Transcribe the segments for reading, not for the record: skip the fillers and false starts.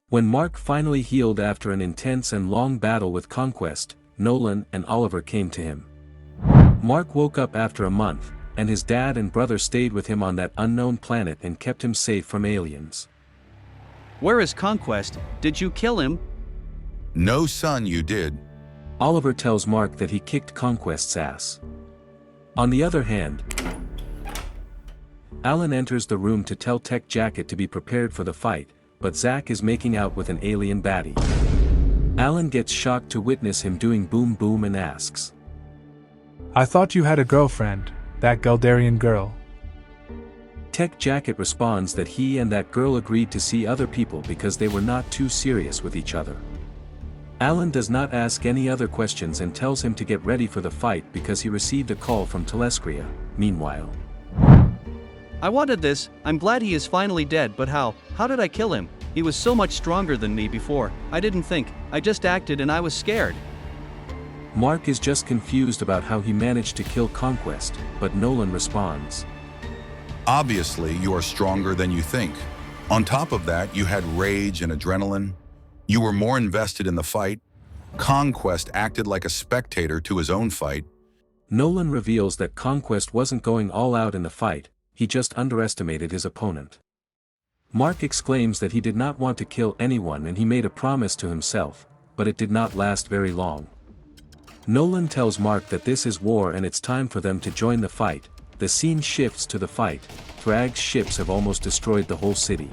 When Mark finally healed after an intense and long battle with Conquest, Nolan and Oliver came to him. Mark woke up after a month, and his dad and brother stayed with him on that unknown planet and kept him safe from aliens. Where is Conquest? Did you kill him? No, son, you did. Oliver tells Mark that he kicked Conquest's ass. On the other hand, Alan enters the room to tell Tech Jacket to be prepared for the fight, but Zack is making out with an alien baddie. Alan gets shocked to witness him doing boom boom and asks, "I thought you had a girlfriend, that Guldarian girl." Tech Jacket responds that he and that girl agreed to see other people because they were not too serious with each other. Alan does not ask any other questions and tells him to get ready for the fight because he received a call from Telescria. Meanwhile, I wanted this. I'm glad he is finally dead, but how? How did I kill him? He was so much stronger than me before. I didn't think. I just acted and I was scared. Mark is just confused about how he managed to kill Conquest, but Nolan responds, Obviously, you are stronger than you think. On top of that, you had rage and adrenaline. You were more invested in the fight. Conquest acted like a spectator to his own fight. Nolan reveals that Conquest wasn't going all out in the fight, he just underestimated his opponent. Mark exclaims that he did not want to kill anyone and he made a promise to himself, but it did not last very long. Nolan tells Mark that this is war and it's time for them to join the fight. The scene shifts to the fight. Thrag's ships have almost destroyed the whole city.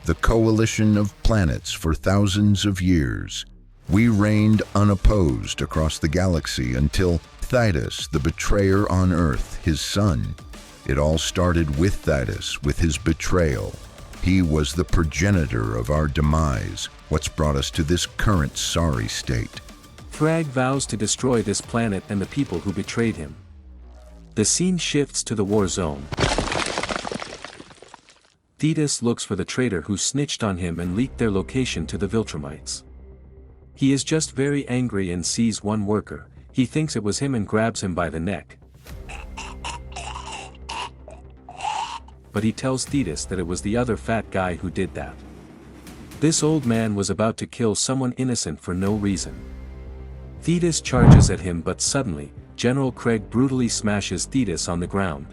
The coalition of planets for thousands of years. We reigned unopposed across the galaxy until Thaedus, the betrayer on Earth, his son. It all started with Thaedus, with his betrayal. He was the progenitor of our demise, what's brought us to this current sorry state. Thrag vows to destroy this planet and the people who betrayed him. The scene shifts to the war zone. Thaedus looks for the traitor who snitched on him and leaked their location to the Viltrumites. He is just very angry and sees one worker. He thinks it was him and grabs him by the neck. But he tells Thaedus that it was the other fat guy who did that. This old man was about to kill someone innocent for no reason. Thaedus charges at him, but suddenly, General Craig brutally smashes Thaedus on the ground.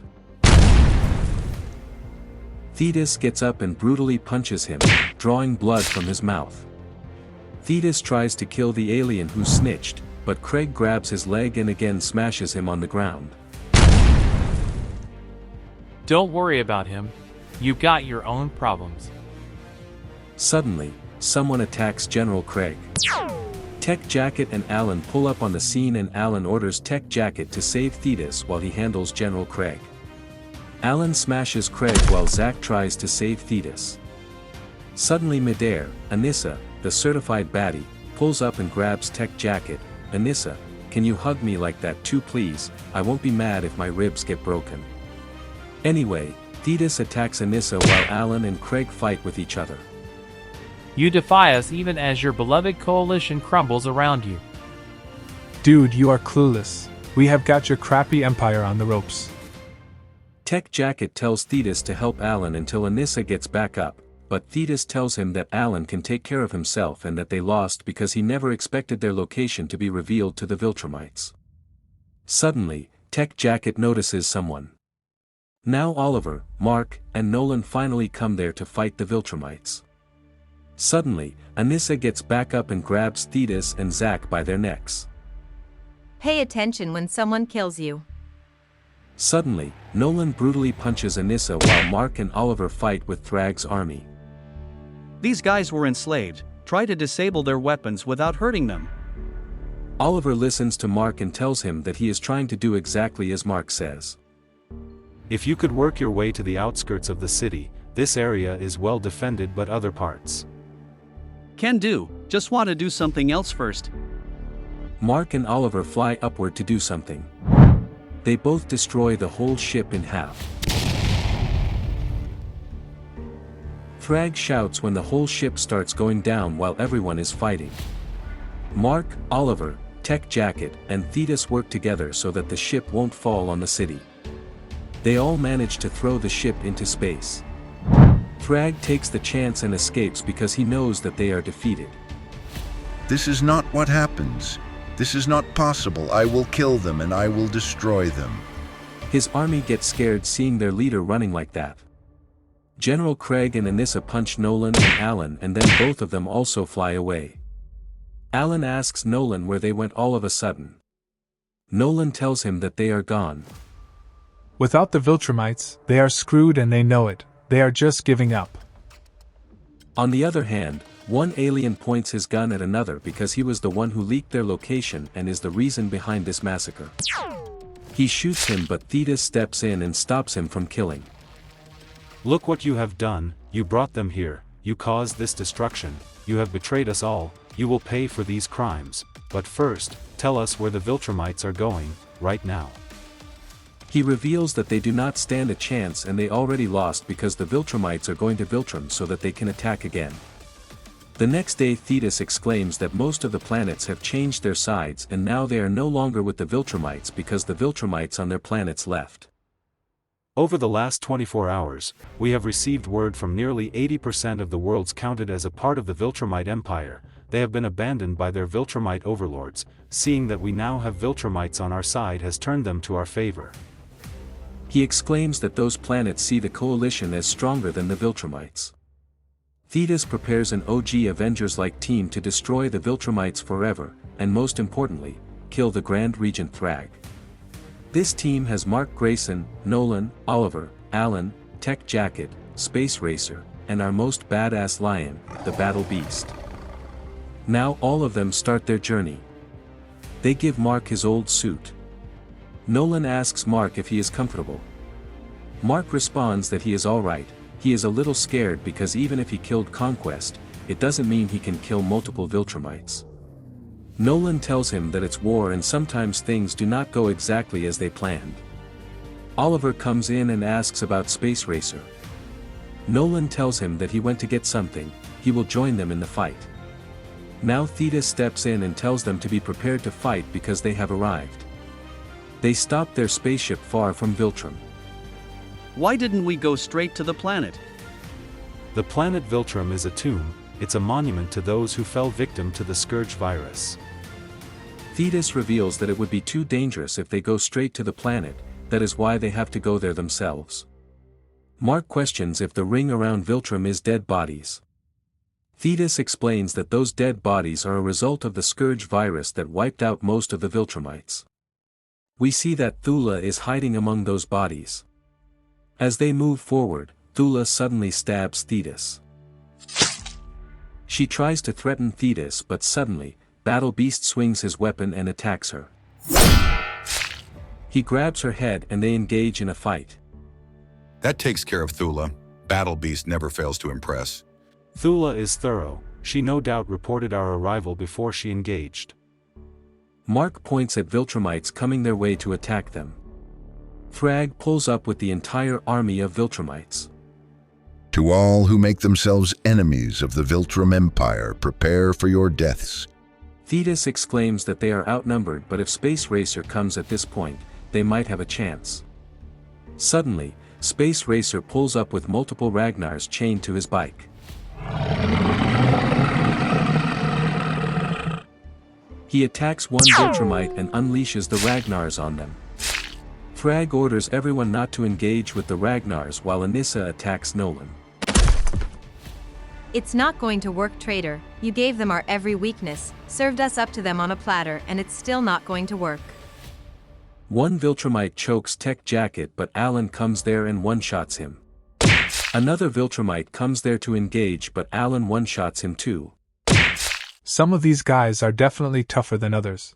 Thaedus gets up and brutally punches him, drawing blood from his mouth. Thaedus tries to kill the alien who snitched, but Craig grabs his leg and again smashes him on the ground. Don't worry about him. You've got your own problems. Suddenly, someone attacks General Craig. Tech Jacket and Alan pull up on the scene and Alan orders Tech Jacket to save Thaedus while he handles General Craig. Alan smashes Craig while Zack tries to save Thaedus. Suddenly midair, Anissa, the certified baddie, pulls up and grabs Tech Jacket. Anissa, can you hug me like that too please? I won't be mad if my ribs get broken. Anyway, Thaedus attacks Anissa while Alan and Craig fight with each other. You defy us even as your beloved coalition crumbles around you. Dude, you are clueless. We have got your crappy empire on the ropes. Tech Jacket tells Thaedus to help Alan until Anissa gets back up, but Thaedus tells him that Alan can take care of himself and that they lost because he never expected their location to be revealed to the Viltrumites. Suddenly, Tech Jacket notices someone. Now Oliver, Mark, and Nolan finally come there to fight the Viltrumites. Suddenly, Anissa gets back up and grabs Thaedus and Zack by their necks. Pay attention when someone kills you. Suddenly, Nolan brutally punches Anissa while Mark and Oliver fight with Thrag's army. These guys were enslaved. Try to disable their weapons without hurting them. Oliver listens to Mark and tells him that he is trying to do exactly as Mark says. If you could work your way to the outskirts of the city, this area is well defended, but other parts. Can do. Just want to do something else first. Mark and Oliver fly upward to do something. They both destroy the whole ship in half. Thrag shouts when the whole ship starts going down while everyone is fighting. Mark, Oliver, Tech Jacket, and Thaedus work together so that the ship won't fall on the city. They all manage to throw the ship into space. Thrag takes the chance and escapes because he knows that they are defeated. This is not what happens. This is not possible. I will kill them and I will destroy them. His army gets scared seeing their leader running like that. General Craig and Anissa punch Nolan and Alan, and then both of them also fly away. Alan asks Nolan where they went all of a sudden. Nolan tells him that they are gone. Without the Viltrumites, they are screwed and they know it. They are just giving up. On the other hand, one alien points his gun at another because he was the one who leaked their location and is the reason behind this massacre. He shoots him, but Thaedus steps in and stops him from killing. Look what you have done, you brought them here, you caused this destruction, you have betrayed us all, you will pay for these crimes, but first, tell us where the Viltrumites are going, right now. He reveals that they do not stand a chance and they already lost because the Viltrumites are going to Viltrum so that they can attack again. The next day Thaedus exclaims that most of the planets have changed their sides and now they are no longer with the Viltrumites because the Viltrumites on their planets left. Over the last 24 hours, we have received word from nearly 80% of the worlds counted as a part of the Viltrumite Empire. They have been abandoned by their Viltrumite overlords. Seeing that we now have Viltrumites on our side has turned them to our favor. He exclaims that those planets see the coalition as stronger than the Viltrumites. Thaedus prepares an OG Avengers-like team to destroy the Viltrumites forever, and most importantly, kill the Grand Regent Thrag. This team has Mark Grayson, Nolan, Oliver, Alan, Tech Jacket, Space Racer, and our most badass lion, the Battle Beast. Now all of them start their journey. They give Mark his old suit. Nolan asks Mark if he is comfortable. Mark responds that he is alright. He is a little scared because even if he killed Conquest, it doesn't mean he can kill multiple Viltrumites. Nolan tells him that it's war and sometimes things do not go exactly as they planned. Oliver comes in and asks about Space Racer. Nolan tells him that he went to get something, he will join them in the fight. Now Thaedus steps in and tells them to be prepared to fight because they have arrived. They stop their spaceship far from Viltrum. Why didn't we go straight to the planet? The planet Viltrum is a tomb, it's a monument to those who fell victim to the Scourge virus. Thaedus reveals that it would be too dangerous if they go straight to the planet, that is why they have to go there themselves. Mark questions if the ring around Viltrum is dead bodies. Thaedus explains that those dead bodies are a result of the Scourge virus that wiped out most of the Viltrumites. We see that Thula is hiding among those bodies. As they move forward, Thula suddenly stabs Thaedus. She tries to threaten Thaedus but suddenly, Battle Beast swings his weapon and attacks her. He grabs her head and they engage in a fight. That takes care of Thula. Battle Beast never fails to impress. Thula is thorough, she no doubt reported our arrival before she engaged. Mark points at Viltrumites coming their way to attack them. Thrag pulls up with the entire army of Viltrumites. To all who make themselves enemies of the Viltrum Empire, prepare for your deaths. Thaedus exclaims that they are outnumbered, but if Space Racer comes at this point, they might have a chance. Suddenly, Space Racer pulls up with multiple Ragnars chained to his bike. He attacks one Viltrumite and unleashes the Ragnars on them. Thrag orders everyone not to engage with the Ragnars while Anissa attacks Nolan. It's not going to work, traitor. You gave them our every weakness, served us up to them on a platter, and it's still not going to work. One Viltrumite chokes Tech Jacket, but Alan comes there and one-shots him. Another Viltrumite comes there to engage, but Alan one-shots him too. Some of these guys are definitely tougher than others.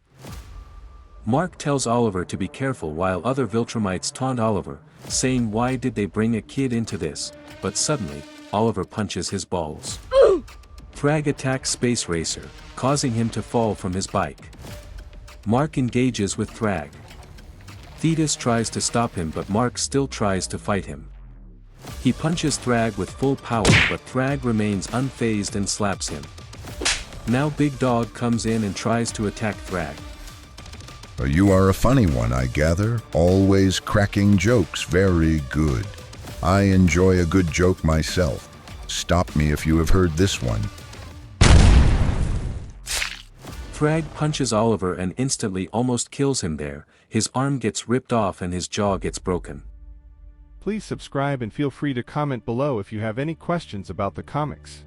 Mark tells Oliver to be careful while other Viltrumites taunt Oliver, saying why did they bring a kid into this, but suddenly, Oliver punches his balls. Thrag attacks Space Racer, causing him to fall from his bike. Mark engages with Thrag. Thaedus tries to stop him, but Mark still tries to fight him. He punches Thrag with full power, but Thrag remains unfazed and slaps him. Now Big Dog comes in and tries to attack Thrag. You are a funny one, I gather. Always cracking jokes. Very good. I enjoy a good joke myself. Stop me if you have heard this one. Thrag punches Oliver and instantly almost kills him there, his arm gets ripped off and his jaw gets broken. Please subscribe and feel free to comment below if you have any questions about the comics.